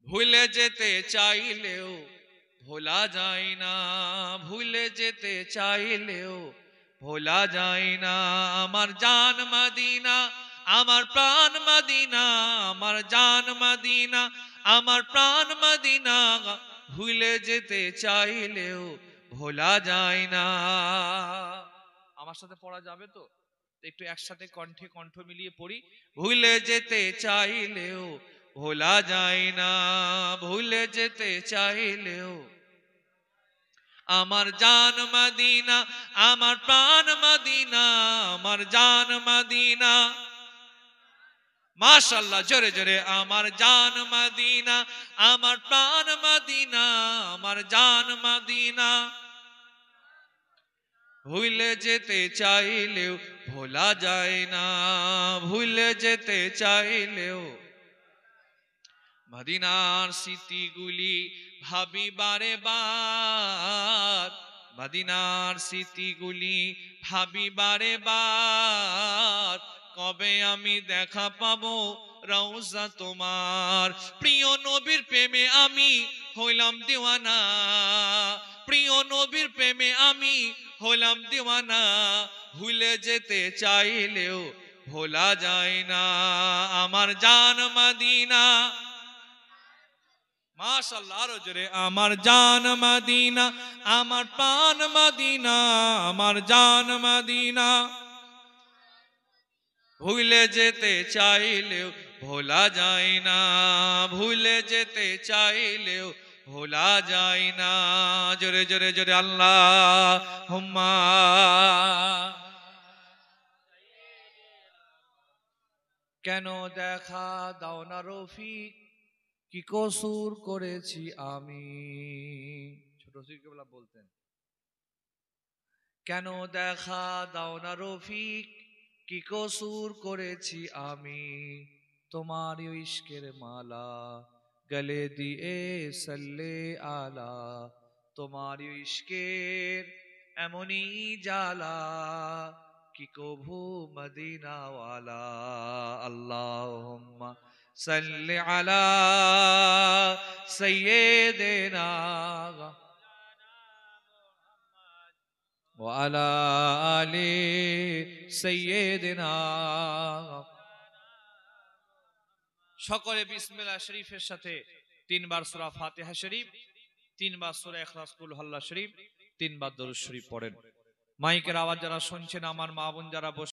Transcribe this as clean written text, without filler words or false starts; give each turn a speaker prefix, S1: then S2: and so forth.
S1: ভুলে যেতে চাইলেও ভোলা যায় না, ভুলে যেতে চাইলেও ভোলা যায় না। আমার জান মদিনা, আমার প্রাণ মদিনা, আমার জান মদিনা, আমার প্রাণ মদিনা, ভুলে যেতে চাইলেও ভোলা যায় না। আমার সাথে পড়া যাবে তো? একটু একসাথে কণ্ঠে কণ্ঠ মিলিয়ে পড়ি। ভুলে যেতে চাইলেও ভোলা যায় না, ভুলে যেতে চাইলেও। আমার জান মদিনা, আমার প্রাণ মদিনা, আমার জান মদিনা। মাশাআল্লাহ, জোরে জোরে। আমার জান মদিনা, আমার প্রাণ মদিনা, আমার জান মদিনা। ভুলে যেতে চাইলেও ভোলা যায় না, ভুলে যেতে চাইলেও। মদিনার স্মৃতিগুলি ভাবি বারে বার, মদিনার স্মৃতিগুলি ভাবি বারে বার। কবে আমি দেখা পাবো রওজা তোমার। প্রিয় নবীর প্রেমে আমি হইলাম দিওয়ানা, প্রিয় নবীর প্রেমে আমি হইলাম দিওয়ানা। ভুলে যেতে চাইলেও ভোলা যায় না, আমার জান মদিনা। মাশাআল্লাহ, আরো জোরে। আমার জান মদিনা, আমার প্রাণ মদিনা, আমার জান মদিনা। ভুলে যেতে চাইলেও ভোলা যায় না, ভুলে যেতে চাইলেও ভোলা যায় না। জোরে জোরে জোরে আল্লাহুম্মা। কেন দেখা দাও না রফিক, কি কসুর করেছি আমি। ছোট কেবলা বলতেন, কেন দেখা দাও না রফিক, কি কসুর করেছি আমি। তোমার ইশকের মালা গলে দিয়ে সাল্লে আলা, তোমার ইশকের এমনই জালা, কি কভু মদিনাওয়ালা। আল্লাহুম্মা সাল্লি আলা সাইয়্যিদিনা ওয়া আলা আলি সাইয়্যিদিনা। সকলে বিসমিল্লাহ শরীফের সাথে 3 বার সূরা ফাতিহা শরীফ, 3 বার সূরা ইখলাস, কুল হাল্লা শরীফ, 3 বার দরুদ শরীফ পড়েন। মাইকের আওয়াজ যারা শুনছেন, আমার মা বোন যারা